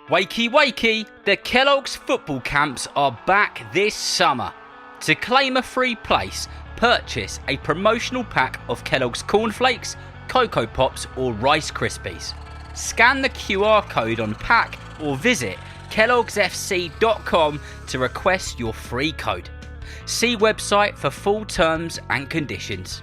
Wakey wakey, the Kellogg's football camps are back this summer. To claim a free place, purchase a promotional pack of Kellogg's cornflakes, Cocoa Pops or Rice Krispies. Scan the QR code on pack or visit kelloggsfc.com to request your free code. See website for full terms and conditions.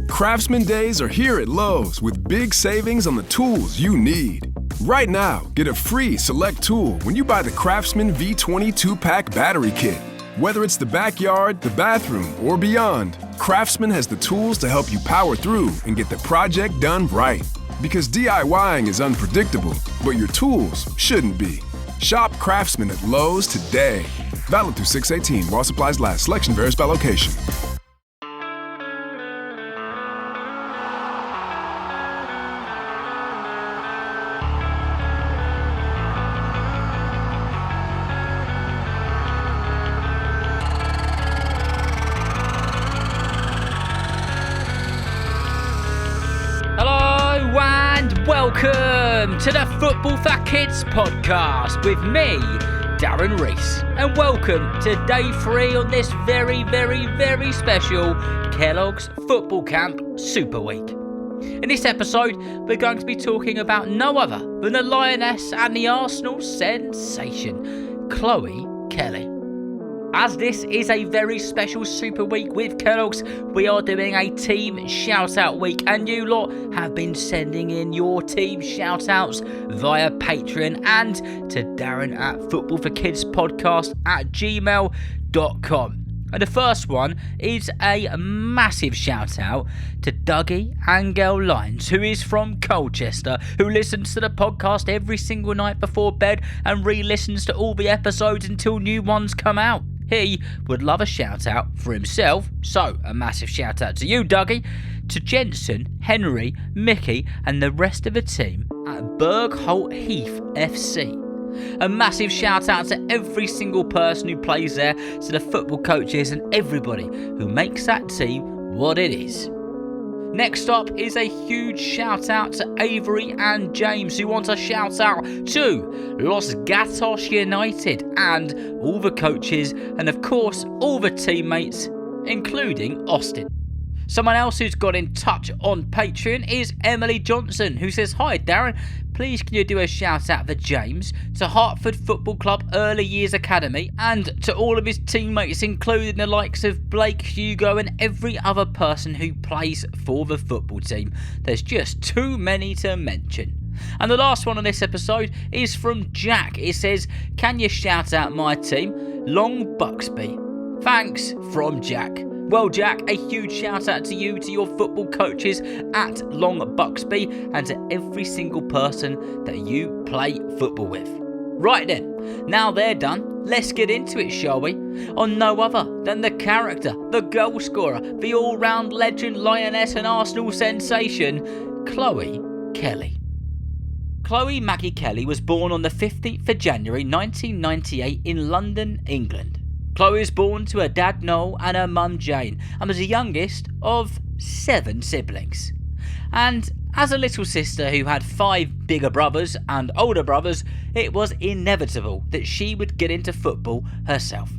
Craftsman Days are here at Lowe's with big savings on the tools you need. Right now, get a free select tool when you buy the Craftsman V20 2-pack battery kit. Whether it's the backyard, the bathroom, or beyond, Craftsman has the tools to help you power through and get the project done right. Because DIYing is unpredictable, but your tools shouldn't be. Shop Craftsman at Lowe's today. Valid through 6/18 while supplies last. Selection varies by location. Welcome to the Football for Kids podcast with me, Darren Reese, and welcome to day 3 on this very special Kellogg's Football Camp Super Week. In this episode, we're going to be talking about no other than the Lioness and the Arsenal sensation, Chloé Kelly. As this is a very special Super Week with Kellogg's, we are doing a team shout-out week, and you lot have been sending in your team shout-outs via Patreon and to Darren at footballforkidspodcast@gmail.com. And the first one is a massive shout-out to Dougie Angel Lines, who is from Colchester, who listens to the podcast every single night before bed and re-listens to all the episodes until new ones come out. He would love a shout out for himself, so a massive shout out to you, Dougie, to Jensen, Henry, Mickey and the rest of the team at Bergholt Heath FC. A massive shout out to every single person who plays there, to the football coaches and everybody who makes that team what it is. Next up is a huge shout out to Avery and James, who want a shout out to Los Gatos United and all the coaches and of course all the teammates, including Austin. Someone else who's got in touch on Patreon is Emily Johnson, who says, "Hi Darren, please can you do a shout out for James, to Hartford Football Club Early Years Academy and to all of his teammates, including the likes of Blake, Hugo and every other person who plays for the football team. There's just too many to mention." And the last one on this episode is from Jack. It says, "Can you shout out my team, Long Buxby? Thanks," from Jack. Well, Jack, a huge shout out to you, to your football coaches at Long Buxby and to every single person that you play football with. Right then, now they're done, let's get into it, shall we? On no other than the character, the goal scorer, the all-round legend, Lioness and Arsenal sensation, Chloé Kelly. Chloé Maggie Kelly was born on the 15th of January 1998 in London, England. Chloé was born to her dad Noel and her mum Jane, and was the youngest of 7 siblings. And as a little sister who had 5 bigger brothers and older brothers, it was inevitable that she would get into football herself.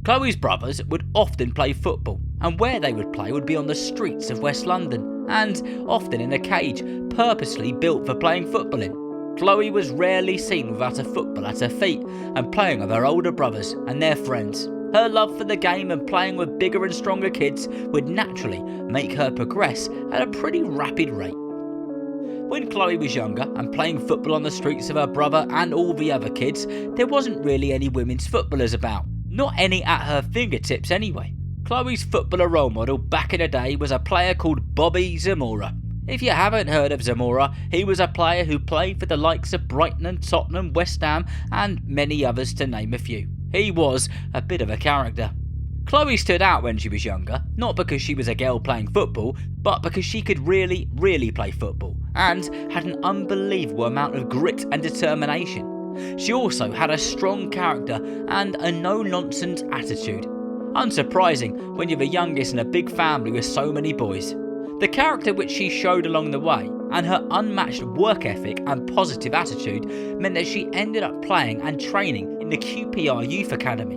Chloé's brothers would often play football, and where they would play would be on the streets of West London, and often in a cage purposely built for playing football in. Chloé was rarely seen without a football at her feet and playing with her older brothers and their friends. Her love for the game and playing with bigger and stronger kids would naturally make her progress at a pretty rapid rate. When Chloé was younger and playing football on the streets of her brother and all the other kids, there wasn't really any women's footballers about. Not any at her fingertips anyway. Chloé's footballer role model back in the day was a player called Bobby Zamora. If you haven't heard of Zamora, he was a player who played for the likes of Brighton and Tottenham, West Ham and many others to name a few. He was a bit of a character. Chloé stood out when she was younger, not because she was a girl playing football, but because she could really play football and had an unbelievable amount of grit and determination. She also had a strong character and a no-nonsense attitude. Unsurprising when you're the youngest in a big family with so many boys. The character which she showed along the way and her unmatched work ethic and positive attitude meant that she ended up playing and training in the QPR Youth Academy.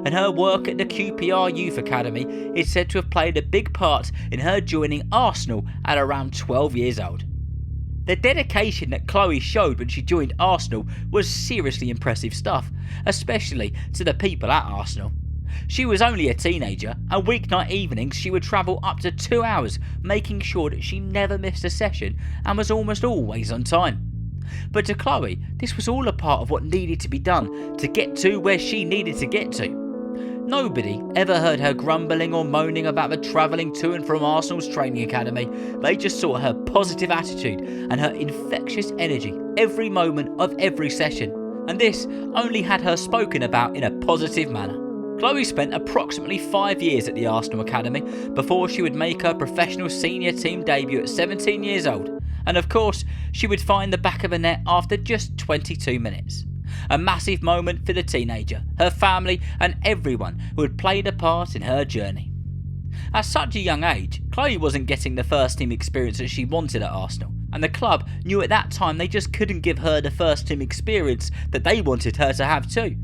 And her work at the QPR Youth Academy is said to have played a big part in her joining Arsenal at around 12 years old. The dedication that Chloé showed when she joined Arsenal was seriously impressive stuff, especially to the people at Arsenal. She was only a teenager, and weeknight evenings she would travel up to 2 hours, making sure that she never missed a session and was almost always on time. But to Chloé, this was all a part of what needed to be done to get to where she needed to get to. Nobody ever heard her grumbling or moaning about the travelling to and from Arsenal's training academy. They just saw her positive attitude and her infectious energy every moment of every session, and this only had her spoken about in a positive manner. Chloé spent approximately 5 years at the Arsenal Academy before she would make her professional senior team debut at 17 years old, and of course she would find the back of the net after just 22 minutes. A massive moment for the teenager, her family and everyone who had played a part in her journey. At such a young age, Chloé wasn't getting the first team experience that she wanted at Arsenal, and the club knew at that time they just couldn't give her the first team experience that they wanted her to have too.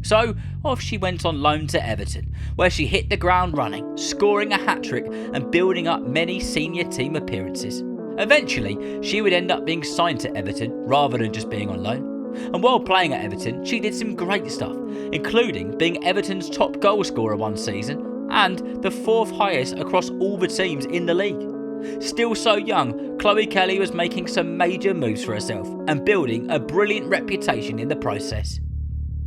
So off she went on loan to Everton, where she hit the ground running, scoring a hat-trick and building up many senior team appearances. Eventually, she would end up being signed to Everton rather than just being on loan. And while playing at Everton, she did some great stuff, including being Everton's top goal scorer one season and the 4th highest across all the teams in the league. Still so young, Chloé Kelly was making some major moves for herself and building a brilliant reputation in the process.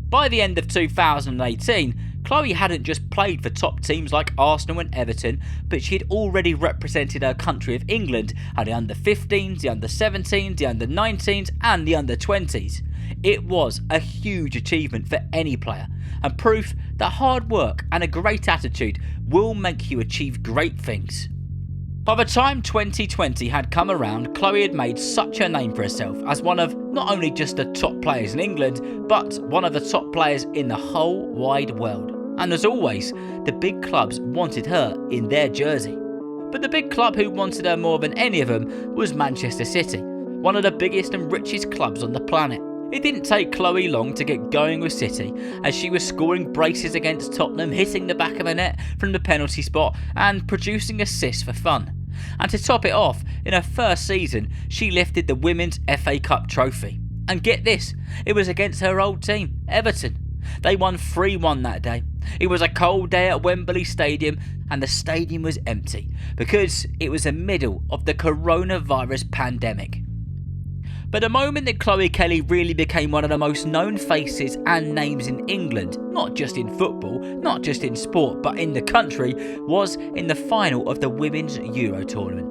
By the end of 2018, Chloé hadn't just played for top teams like Arsenal and Everton, but she had already represented her country of England at the under-15s, the under-17s, the under-19s and the under-20s. It was a huge achievement for any player, and proof that hard work and a great attitude will make you achieve great things. By the time 2020 had come around, Chloé had made such a name for herself as one of not only just the top players in England, but one of the top players in the whole wide world. And as always, the big clubs wanted her in their jersey. But the big club who wanted her more than any of them was Manchester City, one of the biggest and richest clubs on the planet. It didn't take Chloé long to get going with City, as she was scoring braces against Tottenham, hitting the back of the net from the penalty spot and producing assists for fun. And to top it off, in her first season, she lifted the Women's FA Cup trophy. And get this, it was against her old team, Everton. They won 3-1 that day. It was a cold day at Wembley Stadium and the stadium was empty because it was the middle of the coronavirus pandemic. But the moment that Chloé Kelly really became one of the most known faces and names in England, not just in football, not just in sport, but in the country, was in the final of the Women's Euro tournament.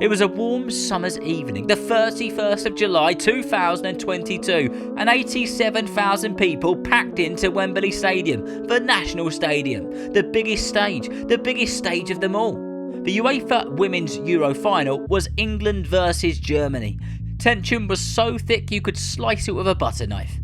It was a warm summer's evening, the 31st of July 2022, and 87,000 people packed into Wembley Stadium, the national stadium, the biggest stage of them all. The UEFA Women's Euro final was England versus Germany. Tension was so thick you could slice it with a butter knife.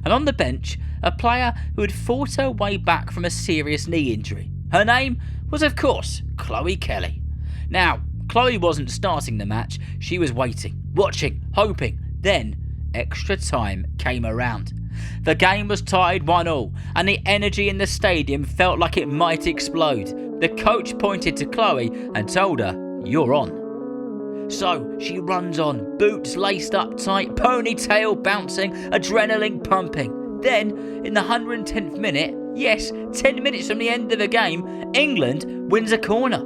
And on the bench, a player who had fought her way back from a serious knee injury. Her name was, of course, Chloé Kelly. Now, Chloé wasn't starting the match, she was waiting, watching, hoping. Then, extra time came around. The game was tied 1-1, and the energy in the stadium felt like it might explode. The coach pointed to Chloé and told her, "You're on." So she runs on, boots laced up tight, ponytail bouncing, adrenaline pumping. Then, in the 110th minute, yes, 10 minutes from the end of the game, England wins a corner.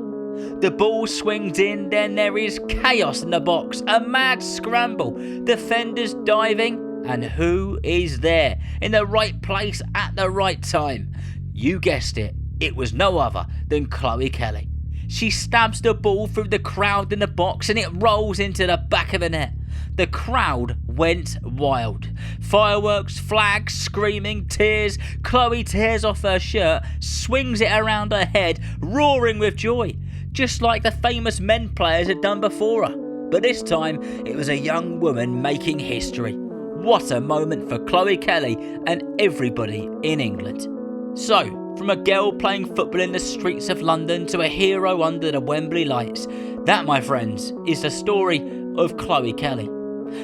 The ball swings in, then there is chaos in the box, a mad scramble, defenders diving, and who is there in the right place at the right time? You guessed it, it was no other than Chloé Kelly. She stabs the ball through the crowd in the box and it rolls into the back of the net. The crowd went wild. Fireworks, flags, screaming, tears. Chloé tears off her shirt, swings it around her head, roaring with joy, just like the famous men players had done before her. But this time, it was a young woman making history. What a moment for Chloé Kelly and everybody in England. So, from a girl playing football in the streets of London to a hero under the Wembley lights, that, my friends, is the story of Chloé Kelly.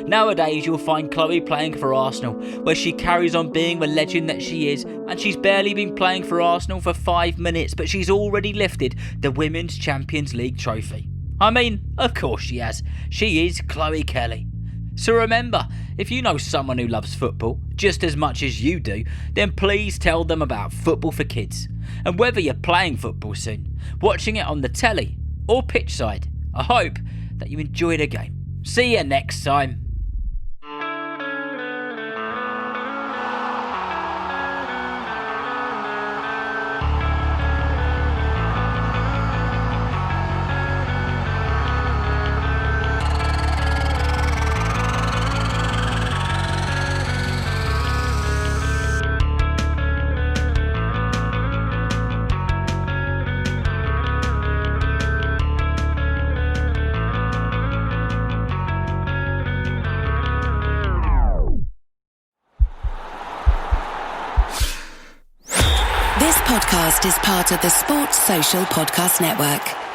Nowadays you'll find Chloé playing for Arsenal, where she carries on being the legend that she is, and she's barely been playing for Arsenal for 5 minutes, but she's already lifted the Women's Champions League trophy. I mean, of course she has. She is Chloé Kelly. So remember, if you know someone who loves football just as much as you do, then please tell them about Football for Kids. And whether you're playing football soon, watching it on the telly or pitch side, I hope that you enjoy the game. See you next time. This podcast is part of the Sports Social Podcast Network.